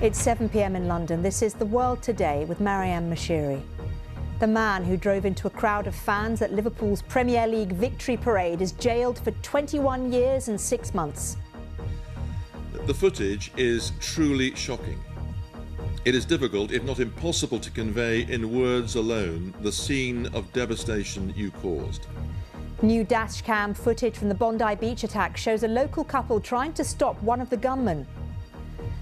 It's 7 p.m. in London. This is The World Today with Marianne Mashiri. The man who drove into a crowd of fans at Liverpool's Premier League victory parade is jailed for 21 years and 6 months. The footage is truly shocking. It is difficult, if not impossible, to convey in words alone the scene of devastation you caused. New dashcam footage from the Bondi Beach attack shows a local couple trying to stop one of the gunmen.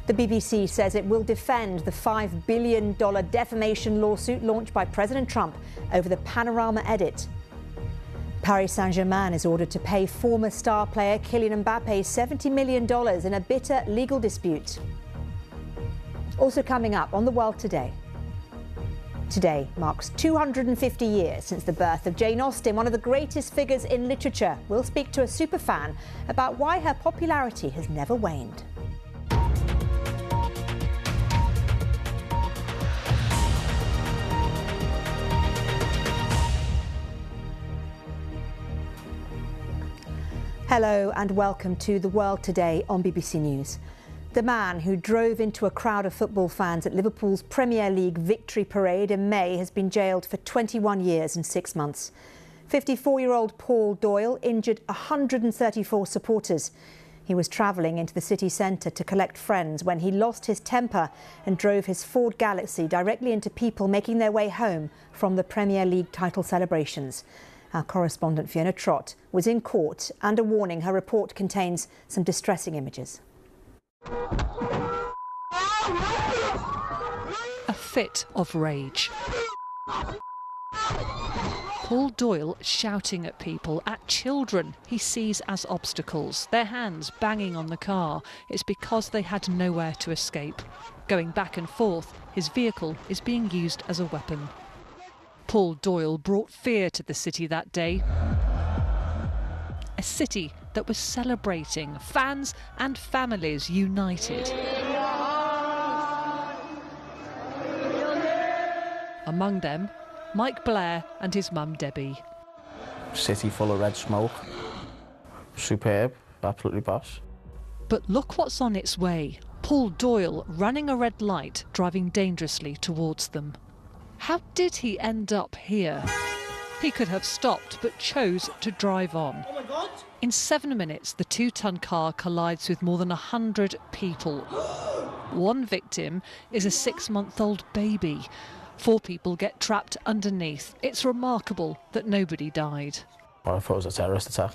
The BBC says it will defend the $5 billion defamation lawsuit launched by President Trump over the Panorama edit. Paris Saint-Germain is ordered to pay former star player Kylian Mbappé $70 million in a bitter legal dispute. Also coming up on The World Today. Today marks 250 years since the birth of Jane Austen, one of the greatest figures in literature. We'll speak to a superfan about why her popularity has never waned. Hello and welcome to The World Today on BBC News. The man who drove into a crowd of football fans at Liverpool's Premier League victory parade in May has been jailed for 21 years and 6 months. 54-year-old Paul Doyle injured 134 supporters. He was travelling into the city centre to collect friends when he lost his temper and drove his Ford Galaxy directly into people making their way home from the Premier League title celebrations. Our correspondent Fiona Trott was in court, and a warning: her report contains some distressing images. A fit of rage. Paul Doyle shouting at people, at children he sees as obstacles, their hands banging on the car. It's because they had nowhere to escape. Going back and forth, his vehicle is being used as a weapon. Paul Doyle brought fear to the city that day. A city that was celebrating, fans and families united. Among them, Mike Blair and his mum Debbie. City full of red smoke. Superb, absolutely boss. But look what's on its way. Paul Doyle running a red light, driving dangerously towards them. How did he end up here? He could have stopped but chose to drive on. Oh my God! In 7 minutes, the 2-ton car collides with more than 100 people. One victim is a 6-month-old baby. 4 people get trapped underneath. It's remarkable that nobody died. I thought it was a terrorist attack.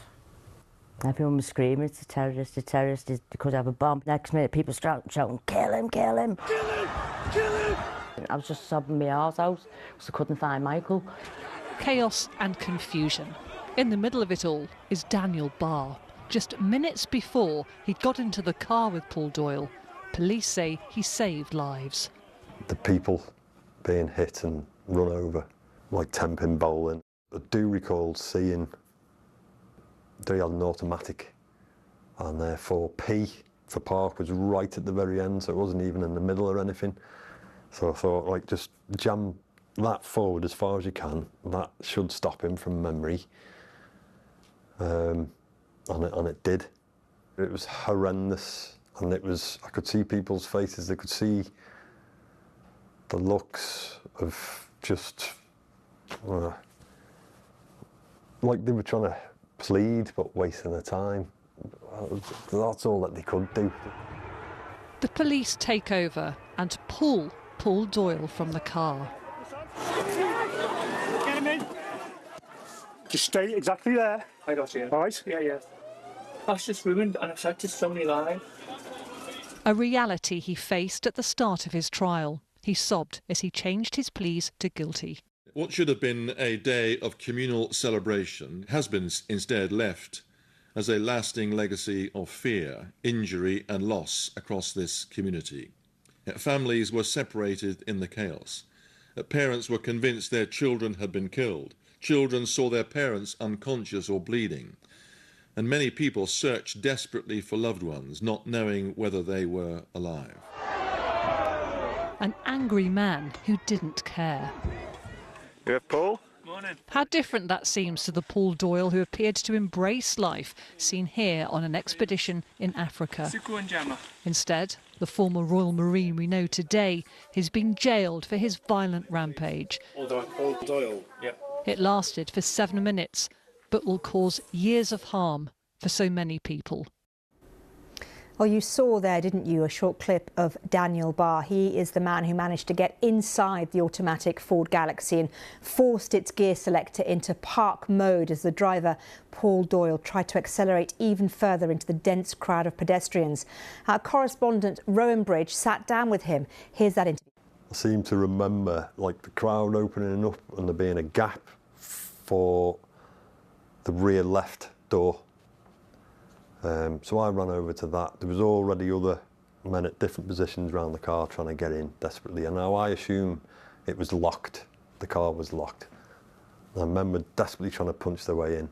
Everyone was screaming, it's a terrorist, they could have a bomb. Next minute, people shouting, kill him, kill him! Kill him! Kill him! I was just sobbing my heart out because I couldn't find Michael. Chaos and confusion. In the middle of it all is Daniel Barr. Just minutes before he got into the car with Paul Doyle, police say he saved lives. The people being hit and run over, like 10-pin bowling. I do recall seeing they had an automatic, and therefore P for park was right at the very end, so it wasn't even in the middle or anything. So I thought, like, just jam that forward as far as you can. That should stop him from memory. And it did. It was horrendous, and it was. I could see people's faces. They could see the looks of just like they were trying to plead but wasting their time. That's all that they could do. The police take over and pull Paul Doyle from the car. Get him in. Just stay exactly there. I got you. All right? Yeah. That's just ruined and affected so many lives. A reality he faced at the start of his trial. He sobbed as he changed his pleas to guilty. What should have been a day of communal celebration has been instead left as a lasting legacy of fear, injury and loss across this community. Families were separated in the chaos. Parents were convinced their children had been killed. Children saw their parents unconscious or bleeding. And many people searched desperately for loved ones, not knowing whether they were alive. An angry man who didn't care. You have Paul? Morning. How different that seems to the Paul Doyle who appeared to embrace life, seen here on an expedition in Africa. Suku and Jama. Instead, The former Royal Marine we know today has been jailed for his violent rampage. Paul Doyle, yep. It lasted for 7 minutes, but will cause years of harm for so many people. Well, you saw there, didn't you, a short clip of Daniel Barr. He is the man who managed to get inside the automatic Ford Galaxy and forced its gear selector into park mode as the driver, Paul Doyle, tried to accelerate even further into the dense crowd of pedestrians. Our correspondent Rowan Bridge sat down with him. Here's that interview. I seem to remember like the crowd opening up and there being a gap for the rear left door. So I ran over to that. There was already other men at different positions around the car trying to get in desperately. And now I assume it was locked. The car was locked. And I remember desperately trying to punch their way in.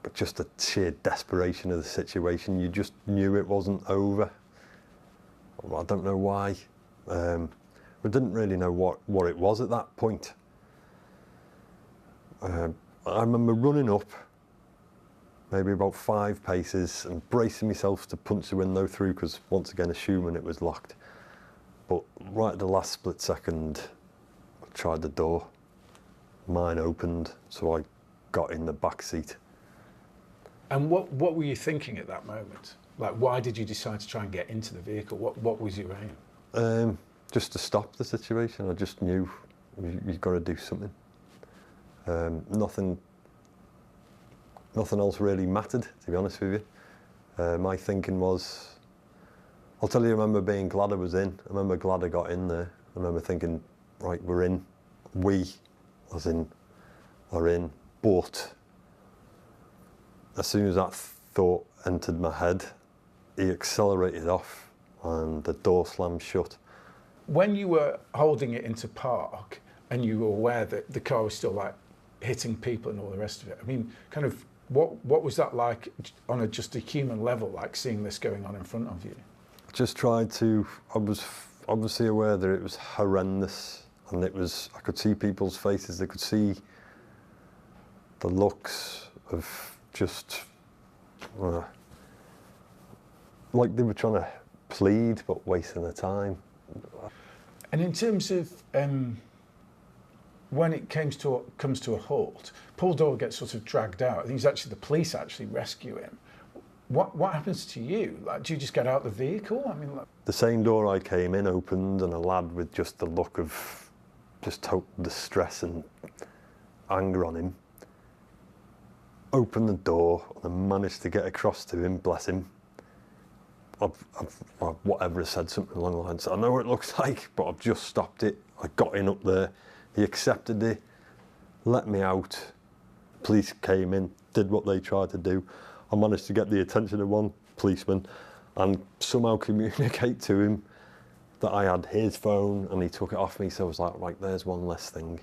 But just the sheer desperation of the situation, you just knew it wasn't over. I don't know why. We didn't really know what it was at that point. I remember running up maybe about 5 paces and bracing myself to punch the window through because once again assuming it was locked. But right at the last split second I tried the door. Mine opened, so I got in the back seat. And what were you thinking at that moment? Like, why did you decide to try and get into the vehicle? What was your aim? Just to stop the situation. I just knew you've got to do something. Nothing else really mattered, to be honest with you. My thinking was, I'll tell you, I remember being glad I was in. I remember glad I got in there. I remember thinking, right, we're in. We, as in, are in. But as soon as that thought entered my head, he accelerated off and the door slammed shut. When you were holding it into park and you were aware that the car was still like hitting people and all the rest of it, I mean, kind of, what was that like on just a human level, like seeing this going on in front of you? Just tried to, I was obviously aware that it was horrendous and I could see people's faces, they could see the looks of just, like they were trying to plead but wasting their time. And in terms of when it comes to a halt, Paul Doyle gets sort of dragged out. I think it's actually the police actually rescue him. What happens to you? Like, do you just get out of the vehicle? I mean, like... The same door I came in opened and a lad with just the look of just total distress and anger on him opened the door and I managed to get across to him, bless him. Whatever I said, something along the lines, I know what it looks like, but I've just stopped it. I got in up there. He accepted it, let me out. Police came in, did what they tried to do. I managed to get the attention of one policeman and somehow communicate to him that I had his phone and he took it off me, so I was like, right, there's one less thing.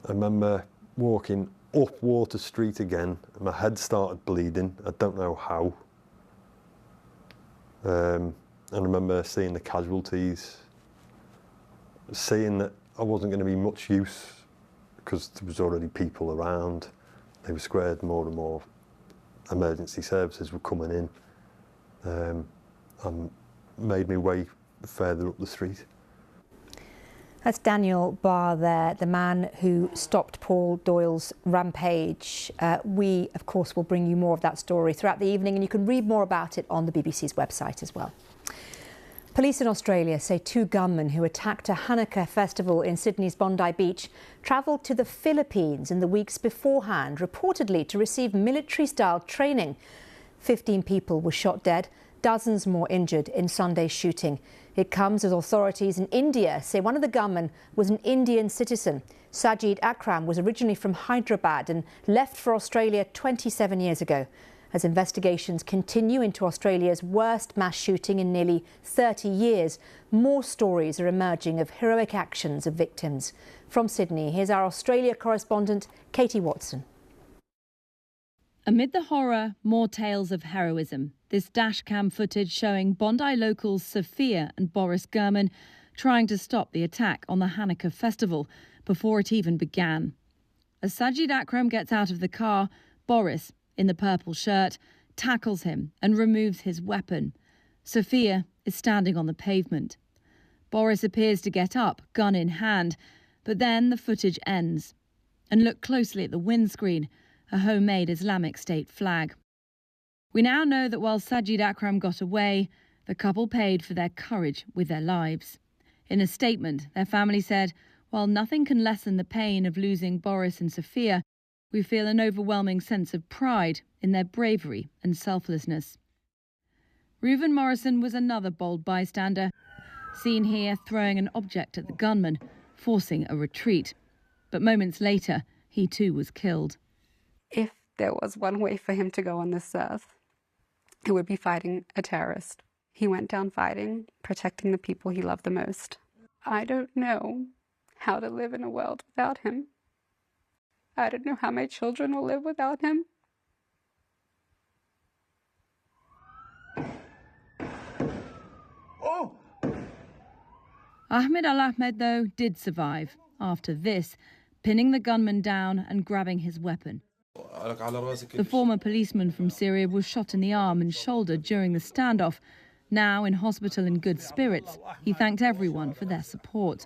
I remember walking up Water Street again, and my head started bleeding, I don't know how. And I remember seeing the casualties, seeing that I wasn't going to be much use because there was already people around. They were squared more and more. Emergency services were coming in and made me way further up the street. That's Daniel Barr there, the man who stopped Paul Doyle's rampage. We, of course, will bring you more of that story throughout the evening and you can read more about it on the BBC's website as well. Police in Australia say 2 gunmen who attacked a Hanukkah festival in Sydney's Bondi Beach travelled to the Philippines in the weeks beforehand, reportedly to receive military-style training. 15 people were shot dead, dozens more injured in Sunday's shooting. It comes as authorities in India say one of the gunmen was an Indian citizen. Sajid Akram was originally from Hyderabad and left for Australia 27 years ago. As investigations continue into Australia's worst mass shooting in nearly 30 years, more stories are emerging of heroic actions of victims. From Sydney, here's our Australia correspondent, Katie Watson. Amid the horror, more tales of heroism. This dashcam footage showing Bondi locals Sophia and Boris Gurman trying to stop the attack on the Hanukkah festival before it even began. As Sajid Akram gets out of the car, Boris, in the purple shirt, tackles him and removes his weapon. Sophia is standing on the pavement. Boris appears to get up, gun in hand, but then the footage ends. And look closely at the windscreen, a homemade Islamic State flag. We now know that while Sajid Akram got away, the couple paid for their courage with their lives. In a statement, their family said, "While nothing can lessen the pain of losing Boris and Sophia, we feel an overwhelming sense of pride in their bravery and selflessness." Reuven Morrison was another bold bystander, seen here throwing an object at the gunman, forcing a retreat. But moments later, he too was killed. If there was one way for him to go on this earth, it would be fighting a terrorist. He went down fighting, protecting the people he loved the most. I don't know how to live in a world without him. I don't know how my children will live without him. Ahmed Al-Ahmed, though, did survive. After this, pinning the gunman down and grabbing his weapon. The former policeman from Syria was shot in the arm and shoulder during the standoff. Now in hospital in good spirits, he thanked everyone for their support.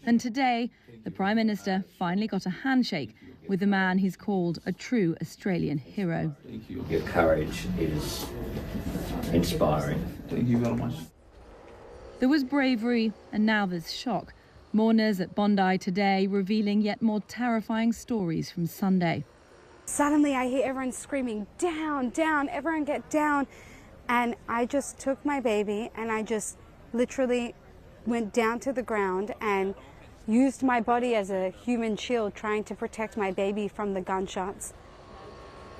And today, the Prime Minister finally got a handshake with the man he's called a true Australian hero. Thank you. Your courage is inspiring. Thank you very much. There was bravery, and now there's shock. Mourners at Bondi today revealing yet more terrifying stories from Sunday. Suddenly I hear everyone screaming, "Down, down, everyone get down." And I just took my baby and I just literally went down to the ground and used my body as a human shield, trying to protect my baby from the gunshots.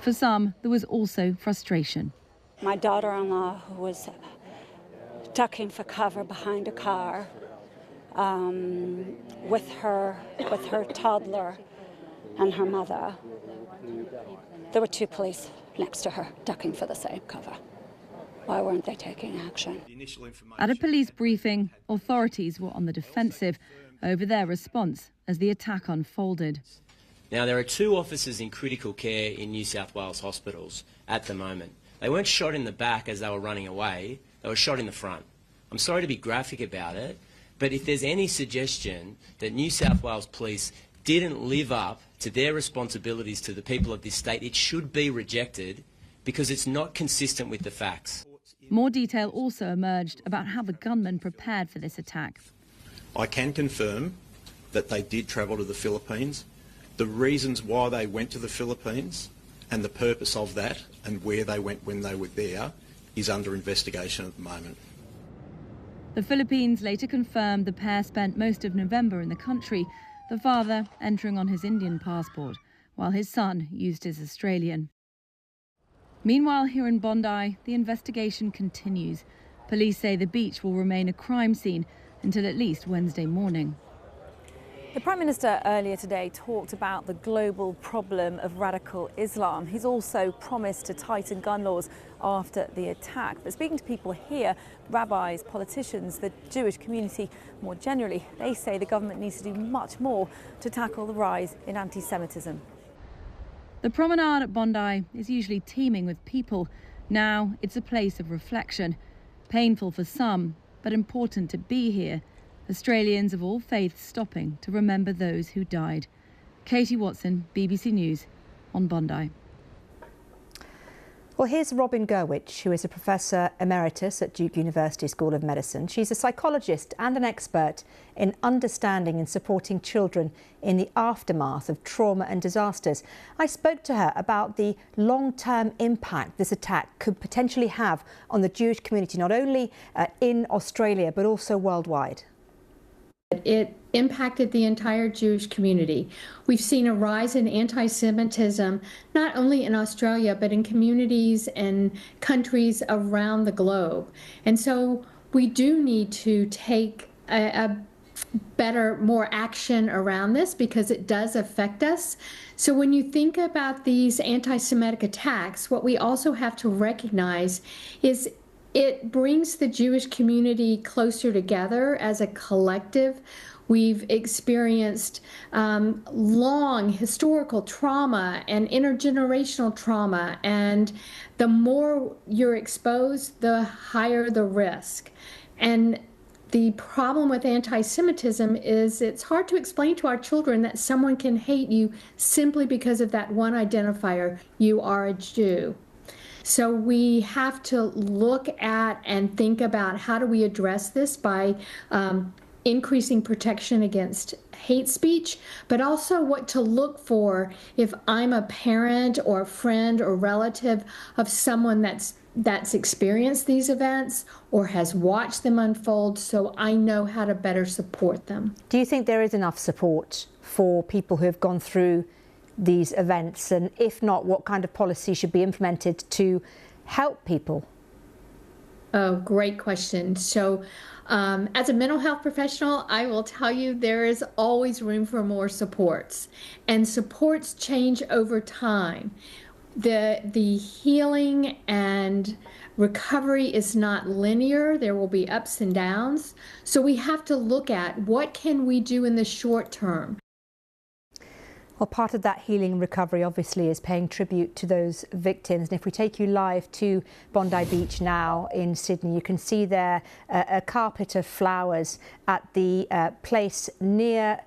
For some, there was also frustration. My daughter-in-law, who was ducking for cover behind a car with her toddler and her mother. There were two police next to her ducking for the same cover. Why weren't they taking action? At a police briefing, authorities were on the defensive over their response as the attack unfolded. Now, there are 2 officers in critical care in New South Wales hospitals at the moment. They weren't shot in the back as they were running away, they were shot in the front. I'm sorry to be graphic about it, but if there's any suggestion that New South Wales Police didn't live up to their responsibilities to the people of this state, it should be rejected because it's not consistent with the facts. More detail also emerged about how the gunman prepared for this attack. I can confirm that they did travel to the Philippines. The reasons why they went to the Philippines and the purpose of that and where they went when they were there is under investigation at the moment. The Philippines later confirmed the pair spent most of November in the country, the father entering on his Indian passport, while his son used his Australian. Meanwhile, here in Bondi, the investigation continues. Police say the beach will remain a crime scene until at least Wednesday morning. The Prime Minister earlier today talked about the global problem of radical Islam. He's also promised to tighten gun laws after the attack. But speaking to people here, rabbis, politicians, the Jewish community more generally, they say the government needs to do much more to tackle the rise in anti-Semitism. The promenade at Bondi is usually teeming with people. Now it's a place of reflection. Painful for some, but important to be here. Australians of all faiths stopping to remember those who died. Katie Watson, BBC News, on Bondi. Well, here's Robin Gurwitch, who is a Professor Emeritus at Duke University School of Medicine. She's a psychologist and an expert in understanding and supporting children in the aftermath of trauma and disasters. I spoke to her about the long-term impact this attack could potentially have on the Jewish community, not only in Australia, but also worldwide. It impacted the entire Jewish community. We've seen a rise in anti-Semitism, not only in Australia, but in communities and countries around the globe. And so we do need to take a better, more action around this because it does affect us. So when you think about these anti-Semitic attacks, what we also have to recognize is it brings the Jewish community closer together as a collective. We've experienced long historical trauma and intergenerational trauma, and the more you're exposed, the higher the risk. And the problem with anti-Semitism is it's hard to explain to our children that someone can hate you simply because of that one identifier, you are a Jew. So we have to look at and think about how do we address this by increasing protection against hate speech, but also what to look for if I'm a parent or a friend or relative of someone that's experienced these events or has watched them unfold, so I know how to better support them. Do you think there is enough support for people who have gone through these events? And if not, what kind of policy should be implemented to help people? Oh, great question. So as a mental health professional, I will tell you there is always room for more supports, and supports change over time. The healing and recovery is not linear. There will be ups and downs. So we have to look at what can we do in the short term. Well, part of that healing recovery obviously is paying tribute to those victims. And if we take you live to Bondi Beach now in Sydney, you can see there a carpet of flowers at the place near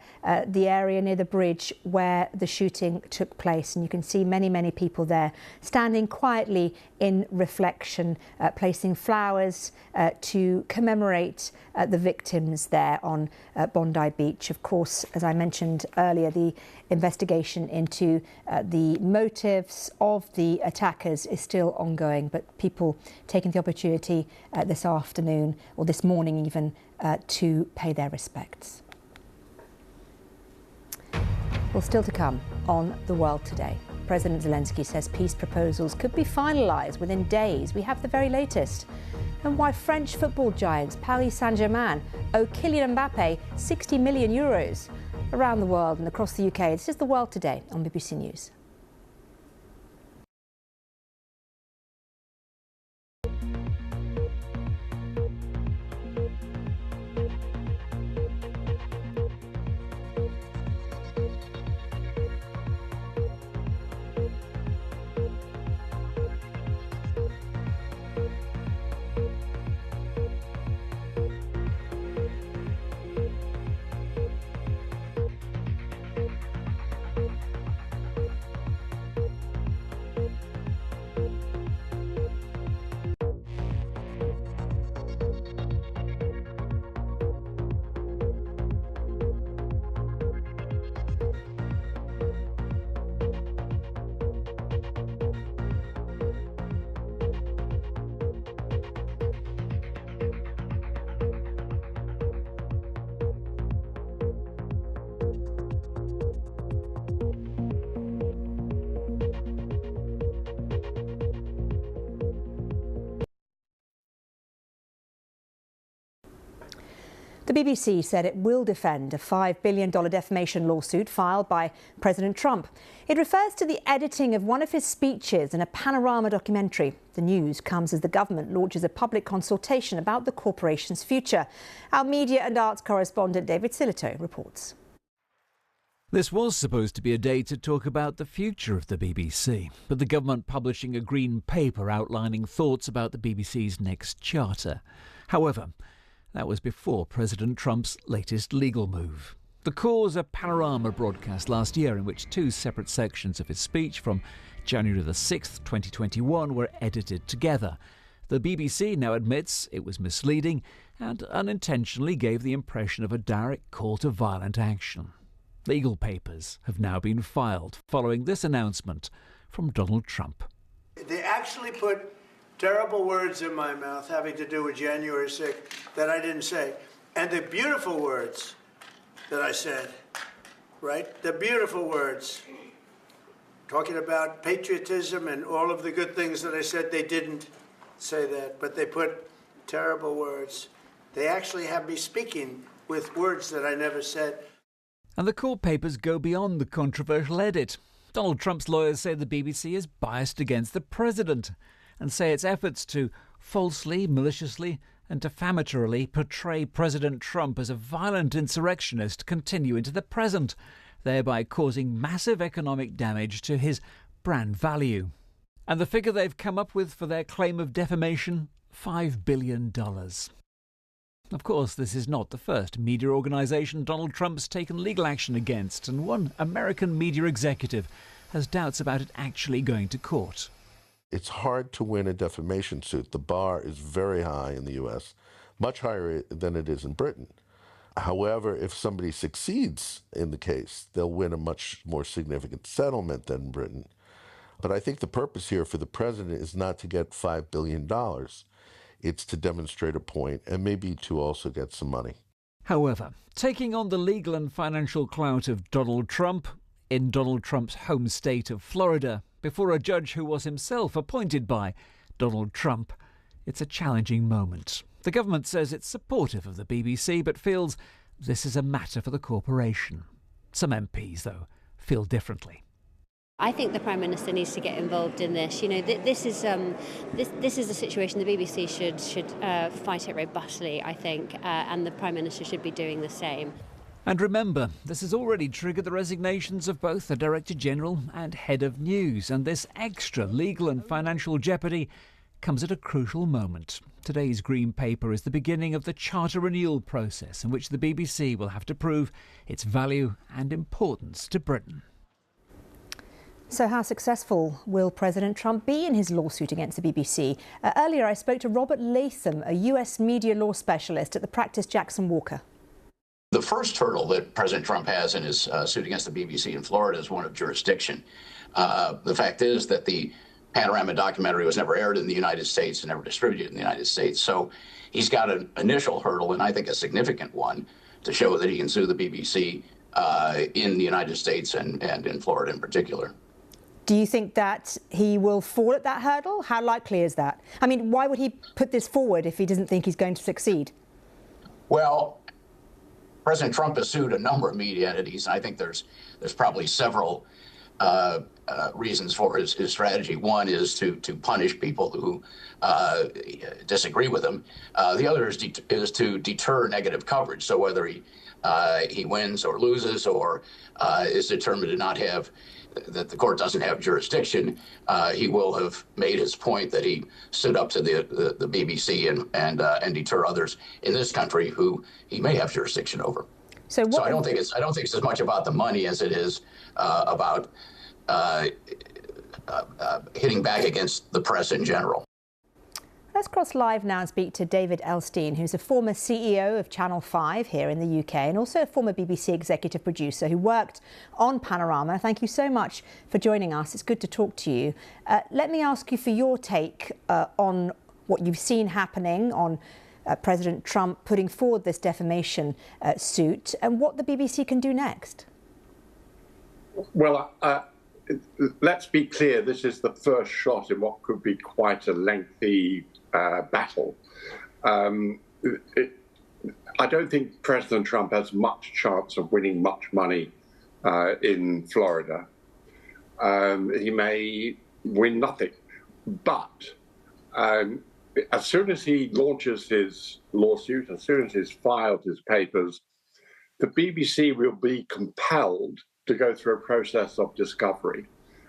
the area near the bridge where the shooting took place. And you can see many, many people there standing quietly in reflection, placing flowers to commemorate the victims there on Bondi Beach. Of course, as I mentioned earlier, the investigation into the motives of the attackers is still ongoing, but people taking the opportunity this afternoon, or this morning even, to pay their respects. Well, still to come on The World Today. President Zelensky says peace proposals could be finalised within days. We have the very latest. And why French football giants Paris Saint-Germain owe Kylian Mbappe €60 million. Around the world and across the UK, this is The World Today on BBC News. The BBC said it will defend a $5 billion defamation lawsuit filed by President Trump. It refers to the editing of one of his speeches in a Panorama documentary. The news comes as the government launches a public consultation about the corporation's future. Our media and arts correspondent David Silito reports. This was supposed to be a day to talk about the future of the BBC, but the government publishing a green paper outlining thoughts about the BBC's next charter. However, that was before President Trump's latest legal move. The cause, a Panorama broadcast last year in which two separate sections of his speech from January the 6th, 2021 were edited together. The BBC now admits it was misleading and unintentionally gave the impression of a direct call to violent action. Legal papers have now been filed following this announcement from Donald Trump. They actually put terrible words in my mouth having to do with January 6th that I didn't say. And the beautiful words that I said, right? The beautiful words, talking about patriotism and all of the good things that I said, they didn't say that, but they put terrible words. They actually have me speaking with words that I never said. And the court papers go beyond the controversial edit. Donald Trump's lawyers say the BBC is biased against the president and say its efforts to falsely, maliciously and defamatorily portray President Trump as a violent insurrectionist continue into the present, thereby causing massive economic damage to his brand value. And the figure they've come up with for their claim of defamation? $5 billion. Of course, this is not the first media organisation Donald Trump's taken legal action against, and one American media executive has doubts about it actually going to court. It's hard to win a defamation suit. The bar is very high in the U.S., much higher than it is in Britain. However, if somebody succeeds in the case, they'll win a much more significant settlement than in Britain. But I think the purpose here for the president is not to get $5 billion. It's to demonstrate a point and maybe to also get some money. However, taking on the legal and financial clout of Donald Trump in Donald Trump's home state of Florida, before a judge who was himself appointed by Donald Trump, it's a challenging moment. The government says it's supportive of the BBC, but feels this is a matter for the corporation. Some MPs, though, feel differently. I think the Prime Minister needs to get involved in this. You know, this is a situation the BBC should fight it robustly, I think, and the Prime Minister should be doing the same. And remember, this has already triggered the resignations of both the Director General and Head of News, and this extra legal and financial jeopardy comes at a crucial moment. Today's Green Paper is the beginning of the charter renewal process in which the BBC will have to prove its value and importance to Britain. So how successful will President Trump be in his lawsuit against the BBC? Earlier I spoke to Robert Latham, a US media law specialist at the practice Jackson Walker. The first hurdle that President Trump has in his suit against the BBC in Florida is one of jurisdiction. The fact is that the Panorama documentary was never aired in the United States and never distributed in the United States. So he's got an initial hurdle, and I think a significant one, to show that he can sue the BBC in the United States and in Florida in particular. Do you think that he will fall at that hurdle? How likely is that? I mean, why would he put this forward if he doesn't think he's going to succeed? Well, President Trump has sued a number of media entities, and I think there's probably several reasons for his strategy. One is to punish people who disagree with him. The other is to deter negative coverage. So whether he wins or loses or is determined to not have, that the court doesn't have jurisdiction, he will have made his point that he stood up to the BBC and deter others in this country who he may have jurisdiction over. So I don't think it's as much about the money as it is about hitting back against the press in general. Let's cross live now and speak to David Elstein, who's a former CEO of Channel 5 here in the UK and also a former BBC executive producer who worked on Panorama. Thank you so much for joining us. It's good to talk to you. Let me ask you for your take on what you've seen happening on President Trump putting forward this defamation suit and what the BBC can do next. Well, let's be clear, this is the first shot in what could be quite a lengthy battle. I don't think President Trump has much chance of winning much money in Florida. He may win nothing, but as soon as he launches his lawsuit, as soon as he's filed his papers, the BBC will be compelled to go through a process of discovery.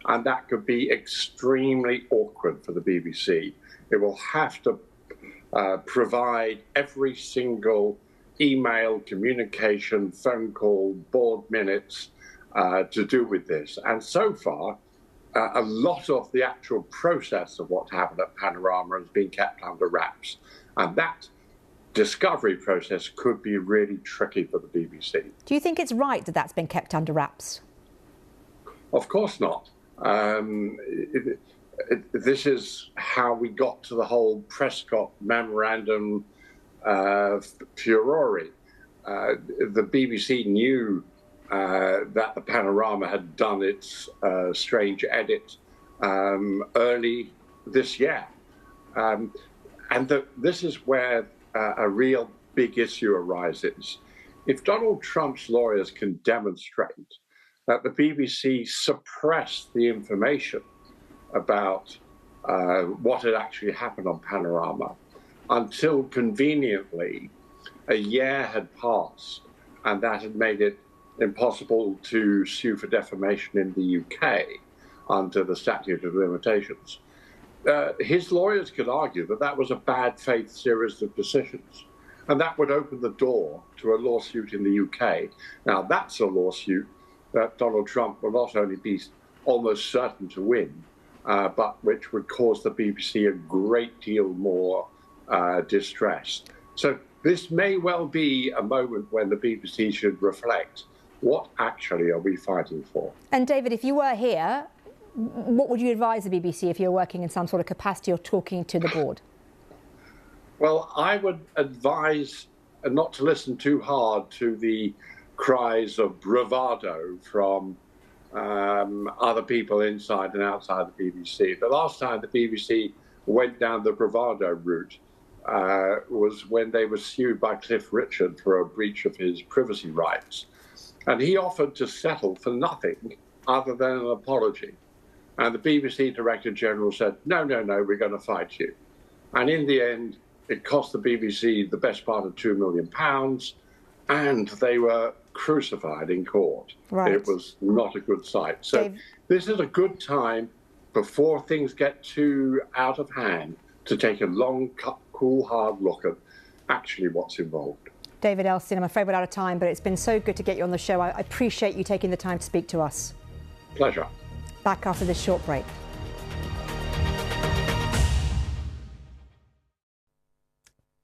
And that could be extremely awkward for the BBC. It will have to provide every single email, communication, phone call, board minutes to do with this. And so far, a lot of the actual process of what happened at Panorama has been kept under wraps. And that discovery process could be really tricky for the BBC. Do you think it's right that that's been kept under wraps? Of course not. This is how we got to the whole Prescott memorandum furore. The BBC knew that the Panorama had done its strange edit early this year. This is where a real big issue arises. If Donald Trump's lawyers can demonstrate that the BBC suppressed the information about what had actually happened on Panorama, until conveniently a year had passed, and that had made it impossible to sue for defamation in the UK under the statute of limitations. His lawyers could argue that that was a bad faith series of decisions, and that would open the door to a lawsuit in the UK. Now, that's a lawsuit that Donald Trump will not only be almost certain to win, but which would cause the BBC a great deal more distress. So this may well be a moment when the BBC should reflect, what actually are we fighting for? And David, if you were here, what would you advise the BBC if you're working in some sort of capacity or talking to the board? Well, I would advise not to listen too hard to the cries of bravado from other people inside and outside the BBC. The last time the BBC went down the bravado route was when they were sued by Cliff Richard for a breach of his privacy rights. And he offered to settle for nothing other than an apology. And the BBC Director General said, no, we're going to fight you. And in the end, it cost the BBC the best part of £2 million, and they were crucified in court. Right. It was not a good sight. So this is a good time, before things get too out of hand, to take a long, cool, hard look at actually what's involved. David Elstein, I'm afraid we're out of time, but it's been so good to get you on the show. I appreciate you taking the time to speak to us. Pleasure. Back after this short break.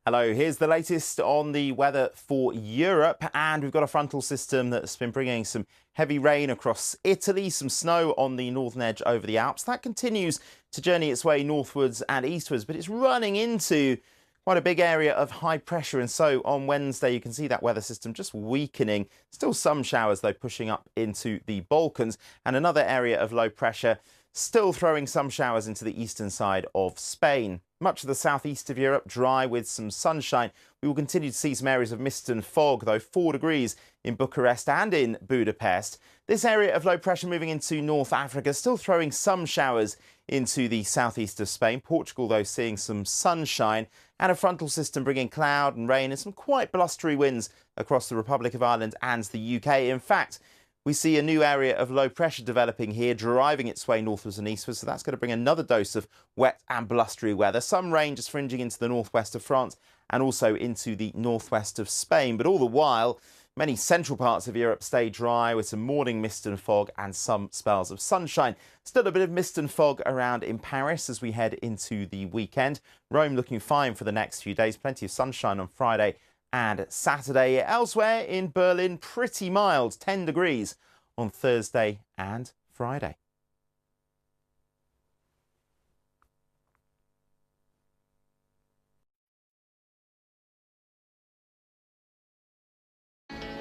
Hello, here's the latest on the weather for Europe, and we've got a frontal system that's been bringing some heavy rain across Italy, some snow on the northern edge over the Alps. That continues to journey its way northwards and eastwards, but it's running into quite a big area of high pressure, and so on Wednesday you can see that weather system just weakening. Still some showers though pushing up into the Balkans, and another area of low pressure still throwing some showers into the eastern side of Spain. Much of the southeast of Europe dry with some sunshine. We will continue to see some areas of mist and fog, though 4 degrees in Bucharest and in Budapest. This area of low pressure moving into North Africa, still throwing some showers into the southeast of Spain. Portugal, though, seeing some sunshine, and a frontal system bringing cloud and rain and some quite blustery winds across the Republic of Ireland and the UK. In fact, we see a new area of low pressure developing here, driving its way northwards and eastwards, so that's going to bring another dose of wet and blustery weather. Some rain just fringing into the northwest of France and also into the northwest of Spain. But all the while, many central parts of Europe stay dry with some morning mist and fog and some spells of sunshine. Still a bit of mist and fog around in Paris as we head into the weekend. Rome looking fine for the next few days. Plenty of sunshine on Friday and Saturday. Elsewhere in Berlin, pretty mild, 10 degrees on Thursday and Friday.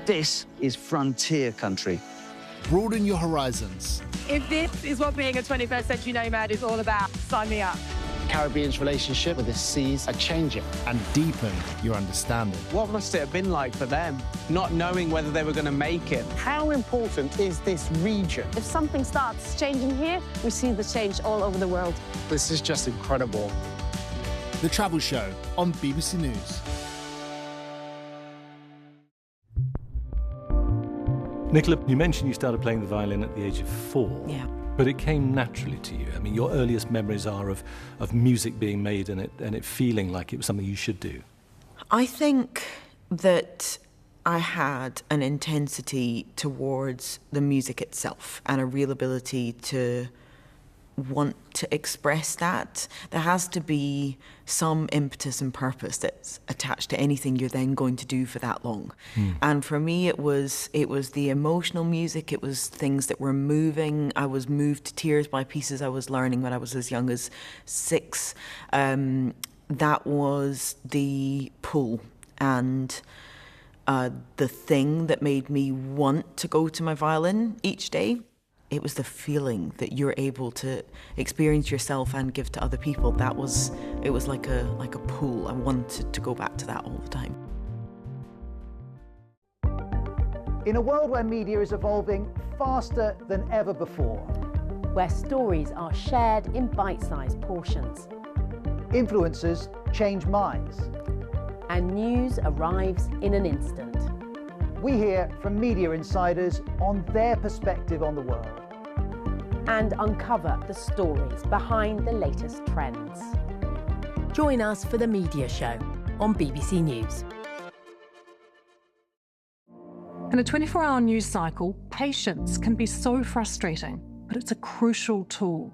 This is frontier country. Broaden your horizons. If this is what being a 21st century nomad is all about, sign me up. Caribbean's relationship with the seas are changing. And deepen your understanding. What must it have been like for them, not knowing whether they were going to make it? How important is this region? If something starts changing here, we see the change all over the world. This is just incredible. The Travel Show on BBC News. Nicola, you mentioned you started playing the violin at the age of 4. Yeah. But it came naturally to you. I mean, your earliest memories are of music being made and it feeling like it was something you should do. I think that I had an intensity towards the music itself and a real ability to want to express that. There has to be some impetus and purpose that's attached to anything you're then going to do for that long. And for me it was the emotional music, it was things that were moving. I was moved to tears by pieces I was learning when I was as young as 6. That was the pull and the thing that made me want to go to my violin each day. It was the feeling that you're able to experience yourself and give to other people. It was like a pull. I wanted to go back to that all the time. In a world where media is evolving faster than ever before, where stories are shared in bite-sized portions, Influencers change minds. And news arrives in an instant. We hear from media insiders on their perspective on the world. And uncover the stories behind the latest trends. Join us for The Media Show on BBC News. In a 24-hour news cycle, patience can be so frustrating, but it's a crucial tool.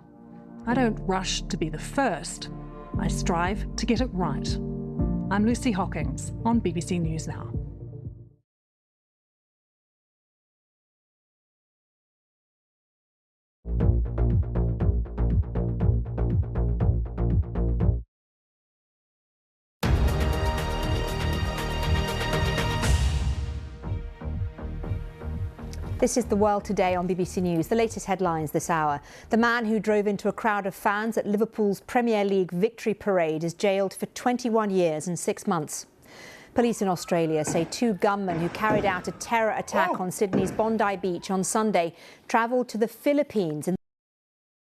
I don't rush to be the first. I strive to get it right. I'm Lucy Hockings on BBC News Now. This is The World Today on BBC News. The latest headlines this hour. The man who drove into a crowd of fans at Liverpool's Premier League victory parade is jailed for 21 years and 6 months. Police in Australia say 2 gunmen who carried out a terror attack on Sydney's Bondi Beach on Sunday travelled to the Philippines in